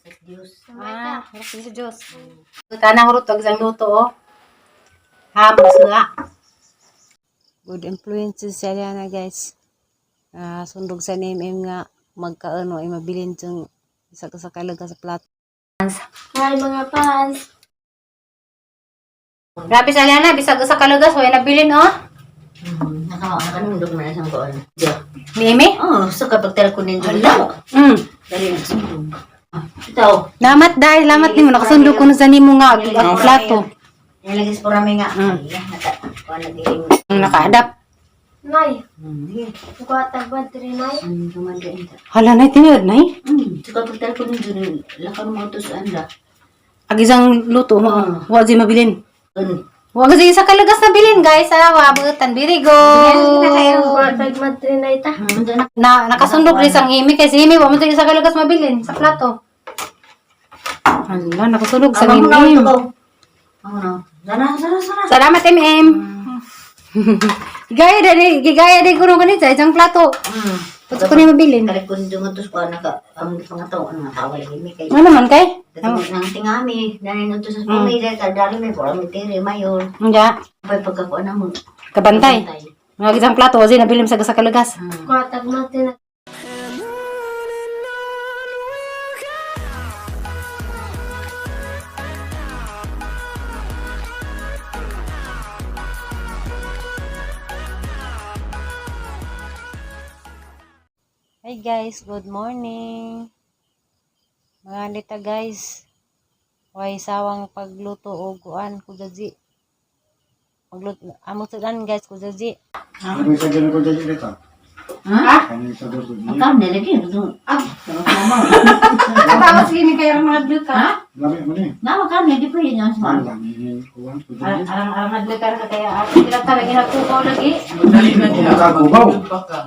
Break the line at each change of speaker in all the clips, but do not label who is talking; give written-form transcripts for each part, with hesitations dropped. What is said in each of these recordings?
Diyos.
Harap sa Diyos. Tanang hurot, wag isang luto, oh. Hamos nga. Good influences sa na, guys. Sundog sa name nga magkaano ay mabilin yung isa ka sa kalaga sa plato.
Hi mga fans.
Grabe sa Liana, bisag sa kalagas, way nabilin, oh.
Nakanundog na isang koon. Diyo.
Mimi?
Oh, so kapag teleponin dyan lang. Dali na sundog. Ito.
Lamat dahil, lamat nimo nakasundog ko na sa nimo nga ang plato.
Nilagay sa parami nga.
Naka-adapt.
Nay. Kukwatag ba tiri nay? Tumandain ta.
Hala na tinod nay.
So kapag teleponin dyan, lakang mo ito sa anda.
Agisang luto mo. Wa di mabilin. Wa kasi sa kalagas na bilin guys, wabutan birigo.
Kukwatag ba tiri nay ta?
Nakasundog rin sang imi kasi imi wa mo sa kalagas mabilin sa plato. Hala, nakasundog sa imi.
Sana.
Salamat MM. Gigaya din ko nung kanita, isang plato. Pagka ko na mabilin.
Kaya kung dumatos ko, ang pangatao, ang natawa lagi may kayo.
Ano naman kay?
Nang tingami, dahil nito sa pamilya, kadali may porang mitiri, mayon.
Nga,
Pagkakuan na mo.
kabantay. Mga isang plato, kasi nabilin sa kalagas.
Kuwatag natin.
Hi guys, good morning. Mga nita guys. Way sawang pagluto o kuan ko jaji. Magluto amo sudan guys ko jaji.
Kami sa ganun ko dyan dito.
Ha?
Kami sa doon.
Makam nilagi. Sama-sama.
Tapos ini kayo mga gluto.
Ha?
Lami mo ni.
Nama kam, hindi pa yun yung
Ang
sama.
lami ni kuwan ko dyan.
Arang naglutar ka kaya sila talaga natukaw lagi.
Dali na niya.
Magkakubaw.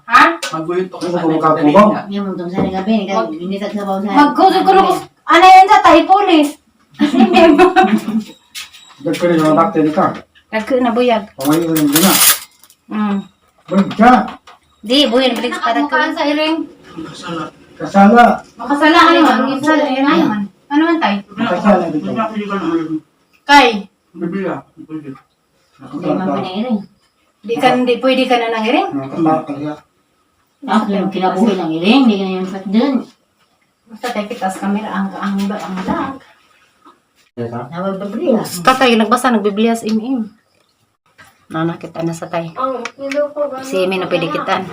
Ha?
Maguyot ko
Ano
sa
ko
dali
magkakubaw?
niya.
Yan mo itong sana gabi. Binisag sa baw sa...
Magkusog ko nung ano yan sa tayo polis.
Dagko rin yung bakte ka.
Nagko na buyag.
Pamayo ko yung dina. Bagka.
Di buyag balik para ko sa iring.
Kasala.
Kasala.
Makasala ano ang isa yan naman. Ano man tay?
Kasala dito.
Hindi ka naman.
Kay
Bibila. Pwede.
Hindi man panirin.
di pwede ka na nang iring.
Nakakaya.
Ako yung kinabuhi ng iring. Hindi ka na yung fat dun.
Basta tayo kitas camera ang lag.
Nabababriya.
Tatay nagbasa nagbiblias im. Nakita na sa tay. Si Imi na pwede kitan.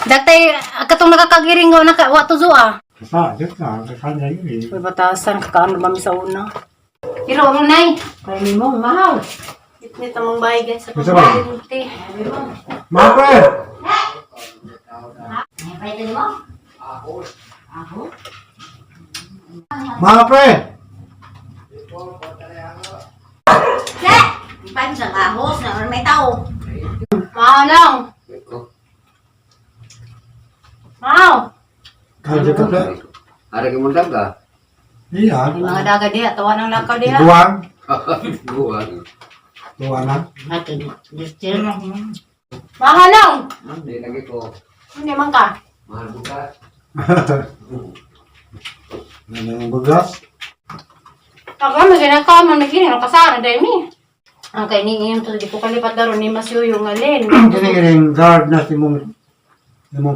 Datay katong nakakagiring ko wa to zua.
Kasala. Dito ka. Kasala yun eh.
May batasan kakaano ba mi sa una. Pero ang nay,
Kaya mo, mahal.
itnit among bahay guys sa
Isa ba?
pagkalinti.
Mga pre!
Ay, pwede mo? Ako?
Mga pre!
Che! Ipan sa ahos na may tao.
Mahalong. Mau.
Kaya ka pre?
Ada kemudian ka?
Iya.
May mga daga diha, tawa ng lakaw diha.
Duwang.
Buwan.
Duwang na.
Ate, distil.
Mahalong.
Hindi lagi ko.
Hindi man ka.
Mahal buka.
Ano yung bugas?
Ako magina ka man nagini ang kasara dai mi. Ang kay ni iyong to di ko kalipat daron ni Masyo yung alin.
Kini-kining guard na si mong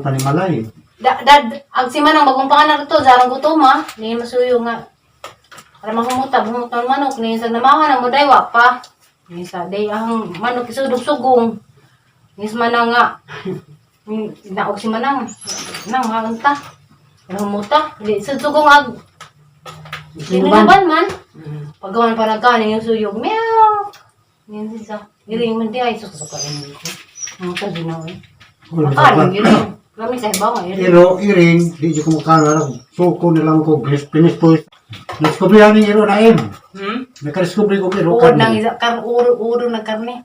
panimalay.
Dad ang si manang bagong pangalan to zarang gutuma ni Masyo nga. Para mahumuta bumut ng manok ni sa namahan ang modaywa pa. Ni sa day ang manok isudog-sugong. Ni sa manang nga. Naog si manang. Nang maunta. Mahumuta. Di sugong ag sinuban man. Pagawan pa nagkanin yung suyog. Meow! Yan siya. Giring man di ay susuka rin ko. Ang kaginaw eh. Makaling giring. Kami sa iba nga giring.
Pero iring, di ko makakala. Suko nilang ko, pinis po. Naskobrihan ni Iro na im. Nakariskubre ko Iro
Uod nang
karni.
isa. Uro na karne.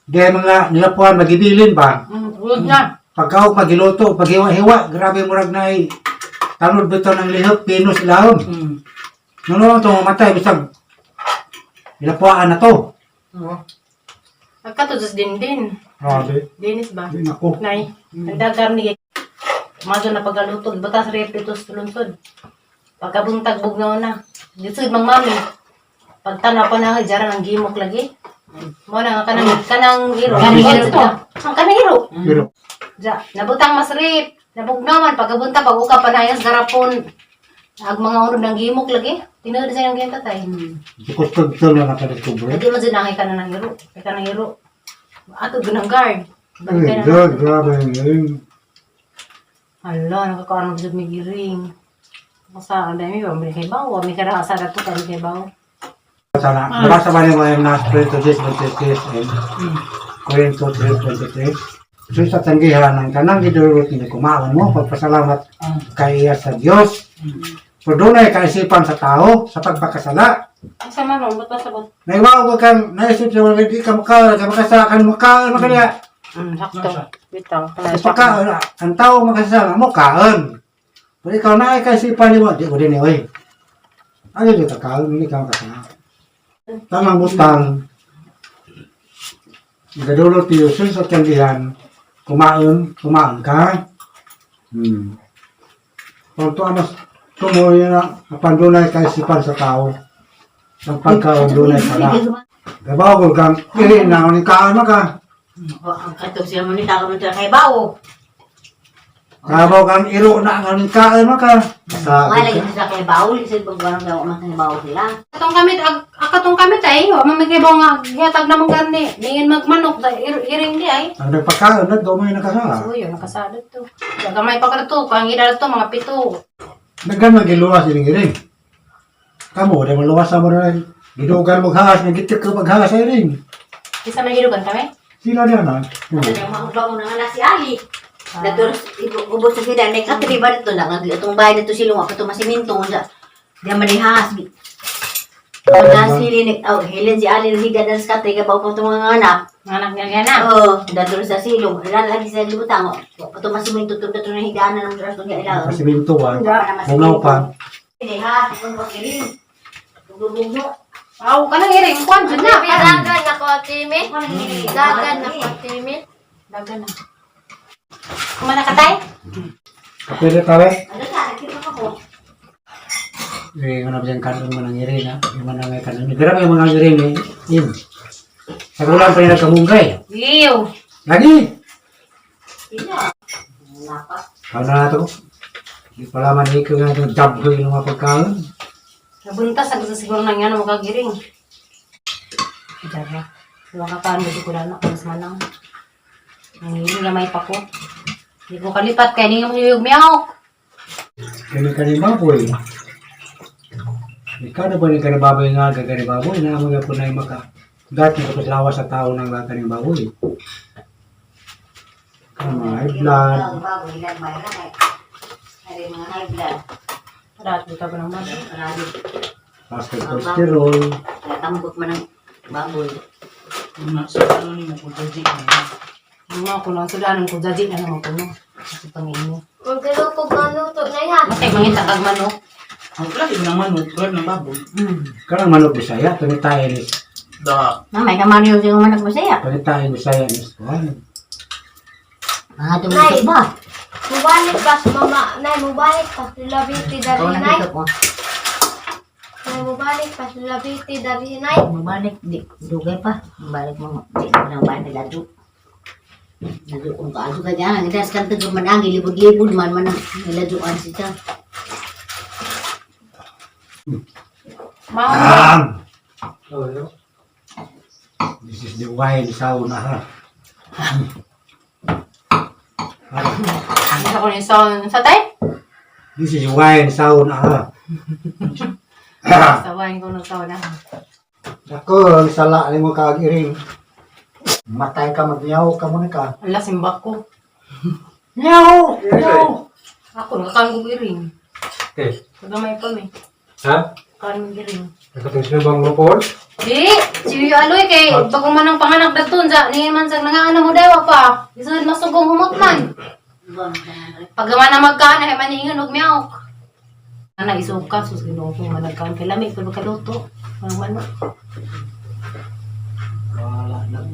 Dahil mga nilapuan, magibilin ba?
Uod na.
Pagkaw, pagiloto, paghiwa-hiwa, grabe murag na ay tanod bito ng lihok, pinos ilahom. Noon ito, mamatay, bisag. Nilapuan na to.
Nagkatudos din.
Grabe.
Dinis ba?
Di na ko.
Nay. Ang dagar ni Maso na pagaluto, batas repitos tulunsod. Pagkabuntag bugnaw na. Disud mang mami. Pagtanaw pa na jara ng gimok lagi. Mo na nga kanang iro. Kanang iro to. Ang kanang iro.
Pero,
Ja, nabutang masrip. Nabugnawan pagkabunta pag-uka panayas garapon. Ag mga unod ng gimok lagi. Tinuod sa yung tatay.
kustod-tod na nakadiscover.
Hindi mo sinangay ka na ng iro. Kaya ka ng iro. Ato gunang guard.
Ay, God, grabe yun.
Hala, nakakaroon mo sa may giring. Masa, ang dami ba? May kay bawo. May karahasa na ito kay bawo.
Sana, nabasa ba niyo yung nasa 26, 26, and Corinto 3:23? So sa tanggihan ng kanang gidulot ni kumaon mo, pagpasalamat kay iya sa Diyos. Pudunay kaisipan sa tao sa pagpakasala.
Ang sama mo, ba't masabot?
Naiwaw ko kang naisip sa mga hindi ka makasakan makaniya.
Sakto. Bitang.
Pagkaon, ang tao makasasama mo, kaon. Pero ikaw na kaisipan mo, di ko din eh. Ano dito kaon, hindi ka makasama. Tamang butang. Gadulot niyo sa tanggihan. Kumaon ka. Kung ito amas, tumuloy na napandunay kaisipan sa tao. Ang pagkaon dunay pala. Gabaw ko kang, na ni kaon mo ka.
Ang katong siya mo ni taka mo kay bawo.
Gabaw kang iro na ang ni kaon mo ka.
Wala lagi sa kay bawo, lisod pag barang daw man kay bawo sila.
Katong kamit ay, mamikibaw nga, yatag namang garni. Ningin magmanok, iring di ay.
Ang nagpagkaon na, dumay na kasala.
So yun, nakasadot to. Gamay pa ka to, pang idal to, mga pito.
Nagkan magiluwas ining iring. Kamu, di maluwas sa mo na rin. Gidugan maghahas, nagitik ka maghahas sa iring.
Isa may hilugan kami?
Sila niya na.
Ano yung mga na nga si Ali. Dato ubos sa sila, may katriba dito na nga itong bahay dito silong ako itong masiminto nga. Di man ihas. Ang nasili ni Helen si Ali na higa na sa katay kabaw pa itong mga anak.
Anak niya na.
Oo, dato sa silong. Ilalagi sa libutang. Itong masiminto itong dato na higaan na ng drasto niya ilang.
Kasi bintuan, unaw pa.
Hindi ha, itong pakirin. Bubugno.
Aw, kanang iring, kwan, dyan na.
Dagan na ko, Timmy. Dagan na ko, Timmy.
Dagan na. Kumana ka tayo?
Kapili tawe.
Ano ka, nakita ko.
Ano ba yung kanon mo ng iring ha? Yung mga may kanon. Grabe yung mga iring eh. Yun. Sa kulang pa yung nagkamunggay.
Ew.
Lagi!
Ina. Napa.
Kau na nato. Hindi pala man ikaw nga itong job ko yung mga pagkaon.
Nabuntas, agad sa siguro na nga na makagiring. Diyan Diba kakaan mo siguro na, mas manang. Nangiling na may pako. Hindi ko kalipat, kaya hindi nga mo miyawak.
Kani baboy. Ikaw na ba ni kani baboy nga kani baboy na mga po na yung maka. Dati ko lawas sa tao ng kani baboy. Mga high blood.
Bago, ilan ba yun? Hari mga high blood.
Parati ka ba naman?
Marami.
Pastor cholesterol.
Tambot man ng baboy.
Sa ano ni mo kung taji na.
Mga ako lang sudanan ko, jadi na naman ko no. Kasi pangin mo.
Ang galo ko maluto na yan.
Matay, mangita kag manok.
Ang klase ng manok, tulad ng baboy.
Karang manok Bisaya, tunitayan ni
Mamay ka man yung siyang manak masaya.
tunitayan Bisaya ni Juan.
Tumitok ba?
Mubalik pas mama. Nay, mubalik pas labiti dari
Oo,
nay.
nakita ko.
Nay, mubalik pas labiti dari nay.
Mabalik, di dugay pa. Mabalik mo, di ko nang balik na lado. Lado kung kaado ka dyan. Ang itas kang taga manangi, libod-libod man man ang niladuan siya.
Mga
This is the wine sauna ha.
isa ko ni sa tay?
This is wine sauna ha.
Sawain ko ng sauna.
Ako, ang sala ni mo kagiring. Matay ka magyaw ka muna ka.
Ala, simbak ko.
Nyaw! Nyaw!
Ako, nakakaan ko giring.
Okay.
Kagamay kami.
Ha?
Kakaan giring.
Nakatingin na bang lupon?
Di, si Aloy kay bagong manang panganak datun sa ni man sang nangaano mo dewa pa. Isud masugong humotman. Pag na magkaan ay maningon og miyawk. Ana isuka sus Ginoo ko managkaan kay lami ko kaluto. Ang manok.
Wala lang.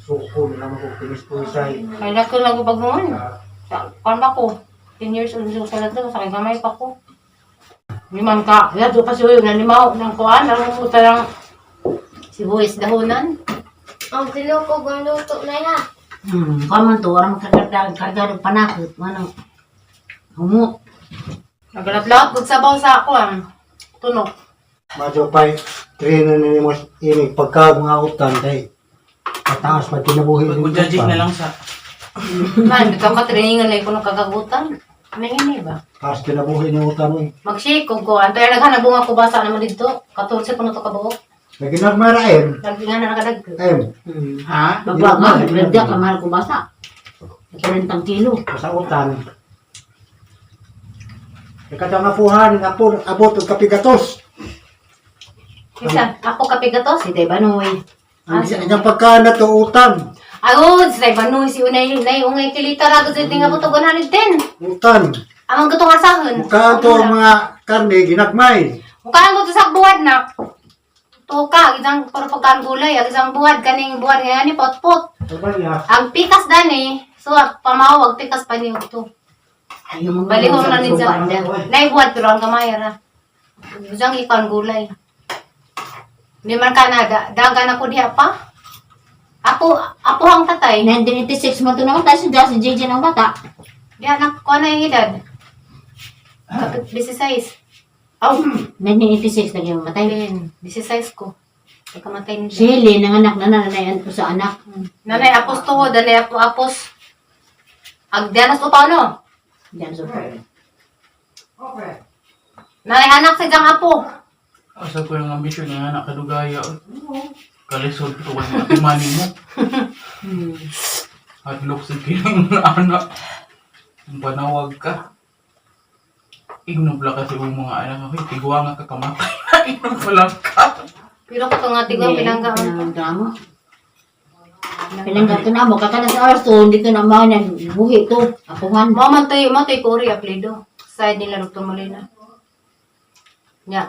Suko na naman kung pinis-puisay.
Kay dako lang ko pagmon. Kung ba ko? 10 years old sa lahat sa gamay pa ko. Hindi man ka, yato pa siya yung nanimaw ng kuhan, ang muta ng sibuyas dahonan.
Ang silo ko luto na yan.
Kung man to, orang magkarga ng panakot. Manang, humot.
Naglaplap, sabaw sa ako ang tunok.
Medyo pa'y trino na mo ini pagka mga utan kay pataas pa kinabuhi
Pag judge na lang sa
Man, ikaw ka-trainingan na ikuno kagagutan. May ba?
taas kinabuhi ni utan mo.
Mag-shake kung ko. Antay naghanap bunga ko basa naman dito. 14 puno to kabuok.
Lagi na marain.
Lagi nga na nakadag.
ha?
Babak nga, nagladya ka mahal ko basa. 40 kilo.
Sa utan. Ikata nga puhan, abot ang kapigatos.
Isa, ako kapigatos.
Si Day Banoy.
Ang pagka na to utan.
Ayun, sa Ibanuy, si Unay, ungay kilita rago sa tinga po to 110.
Utan.
Amang gutong asahon.
Mukha to ang mga karne ginagmay.
Mukhaan ko to sa buwad na. Tuka, isang pagkaan gulay, isang buwad, kaning buwad nga ni pot-pot.
Sabaya.
Ang pikas dani, so pamawag, pikas pa niyo to.
Ayaw mga
Balihon na ninja.
banda.
Naibuhat pero ang kamay ra. Isang ikan gulay. Hindi man ka na, dagan ako diha pa. Ako ang tatay.
1986 mo to naman tayo sa si JJ ng bata.
Diha na ko na yung edad. 16.
Oh, 1986 lagi mamatay.
16 ko. Pagkamatay nila.
Si Helen, ang anak na nananayan ko sa anak.
Nanay apos to, danay apos. Agdianas to paano?
Diyan sa
Nanay anak sa isang apo.
Asa ko yung ambisyon ng anak kadugaya. Kalisod ko wala matimani mo. At luksid kayong anak. Ang panawag ka. Ignobla kasi yung mga anak ako. Tigwa nga ka kamatay. Ignobla ka.
Pero ko to nga tigong pinangga.
Pinangga. Pinangga to na mo. Kakala sa Arson, dito na mga buhi to. Apuhan.
Mamatoy kuri aplido. Side nila Dr. Molina. Nya.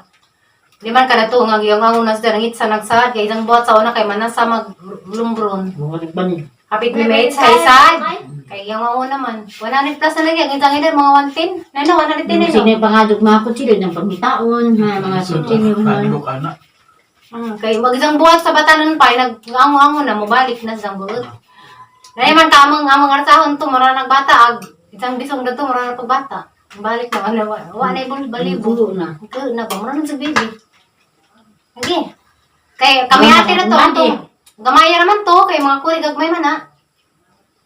Di man ka na to, nga yung unas na ngit sa nagsad, kaya isang buhat sa una kay manasa maglumbron.
Bukalik ba niya?
Kapit ni Mates, kay sad. Kay yung una man. 100 plus na lagi, ang isang edad, mga 110. Nano, 110
Sino
nino.
yung pangadog mga kutsilo ng pagmitaon, mga kutsilo.
Kandok anak.
Kay mag isang buhat sa batanon pa, nag-ango-ango na, mabalik na sa buhat. Naman ka, amang arsahon to, mara nagbata, isang bisong na to, mara na pagbata. Balik na, wala na ibang balibo.
Bulo na.
Na ba, mara na sa baby. Okay. Kay kami ate na to, to. Gamaya naman to, kay mga kuri gagmay man ha.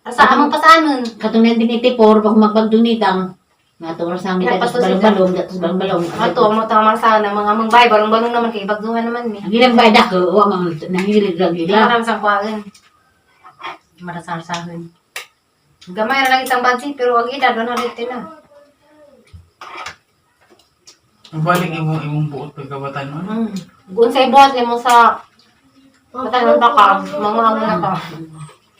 Asa amang pasanon.
Katong 1984, pag magpagdunitang, nga to sa amin, datos balong-balong, datos balong-balong.
Ato, ang mga tamang sana, mga amang bay, balong-balong naman, kay bagduhan naman ni.
Ang ilang bayda ko, o mga nahilig lang ila.
Maram sang kuwagan. Marasar-sahon. Gamay na lang isang budget, pero ang edad, 110 na.
Mabalik imong buot pagkabatan mo.
Kung sa ibuhat mo sa batanon ba ka, mga na ka.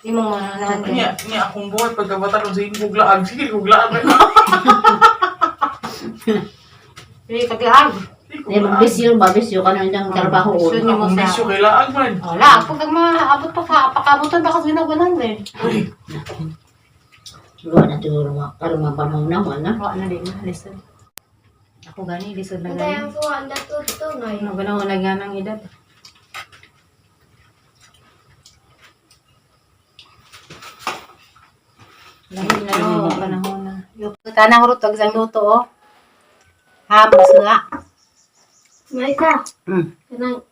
Imong manahan din.
Niya akong buhat pagkabatan sa imong guglaag. Sige, guglaag na.
Hindi katiag.
Bisyo ka na yung trabaho.
Bisyo niyo mo
Akong
sa...
bisyo kay laag man.
Wala, pag maabot pa ka, pakabutan ba kasi ginagunan eh.
Gawa na siguro mga karong mga panahon naman, ha?
Wala na din, listen. Ako gani, listen na
Ang
gani.
tayang suwa na tutunay.
Ano ba na nga ng edad? Lahil na yung panahon na. Yung tanang rutog sa luto, oh. Hamos nga.
May ka.
Hmm.
Kanang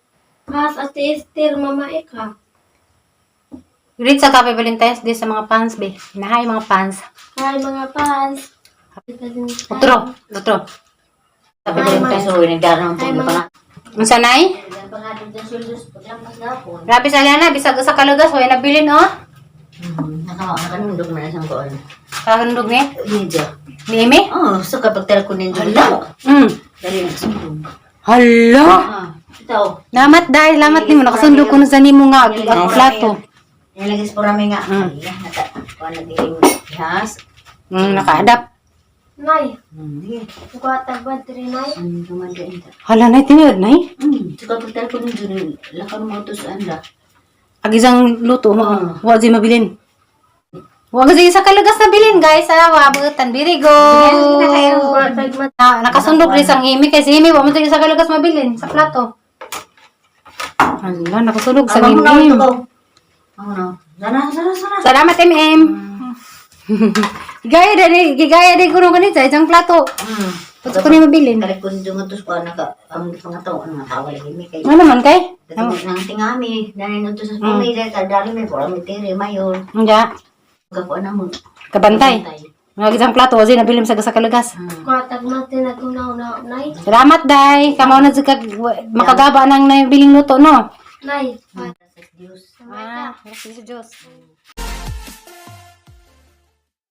pas at Esther mama ika.
Greet sa Happy Valentine's Day sa mga fans, be. Nahay mga fans.
Hi mga fans.
Utro.
Sabi ko yung peso, nagdarang po
Ay,
na
mga-
pang...
Unsanay? Grabe sa Liana, bisag sa kalugas, huwag nabilin, oh.
Nakanundog mo na isang koon.
Kakandog ni.
Ninja.
Ni Amy?
Oh, so kapag tala ko ninja. Dali na kasundog.
Hala!
Ah, ito.
Lamat dahil, lamat ni mo. Nakasundo ko na sa nimo nga, ang plato.
Nilagis po rami nga. Ay, kuha na din ihas.
Naka-adapt.
Nay,
Hindi.
kuwata ba trinay?
Tumagain ta.
Hala na, tiniyod na eh.
So kapag tala ko ninja, lakang mo ito sa anda.
Agisang luto mo. Huwag di mabilin. Huwag kasi sa kalugas na bilin, guys. Wabutan, birigo. Nakasundok rin sa ngimi. Kasi himi, huwag mo sa kalugas mabilin. Sa plato. Hala, nakasunog sa
Abang mo na
ngimi.
ito ko. Ano? Sana.
Salamat, MM. Gigaya din ko nung kanita. Isang plato. Pagka ko na mabilin.
Kaya kung dumatos ko, ang pangatao, ang tawag lagi may kayo.
Ano naman, kay?
Nang tingami, nanin ito sa pamilya, kadali may pura, may tiri, mayon.
Nga.
Gapo na mo.
Kabantay. Mga isang plato, kasi nabilim sa kalugas.
Matag natin na tunaw na, nay.
Salamat, day. Kamaw na makagaba ng biling luto, no?
Nay.
Diyos.
Gracias, Diyos.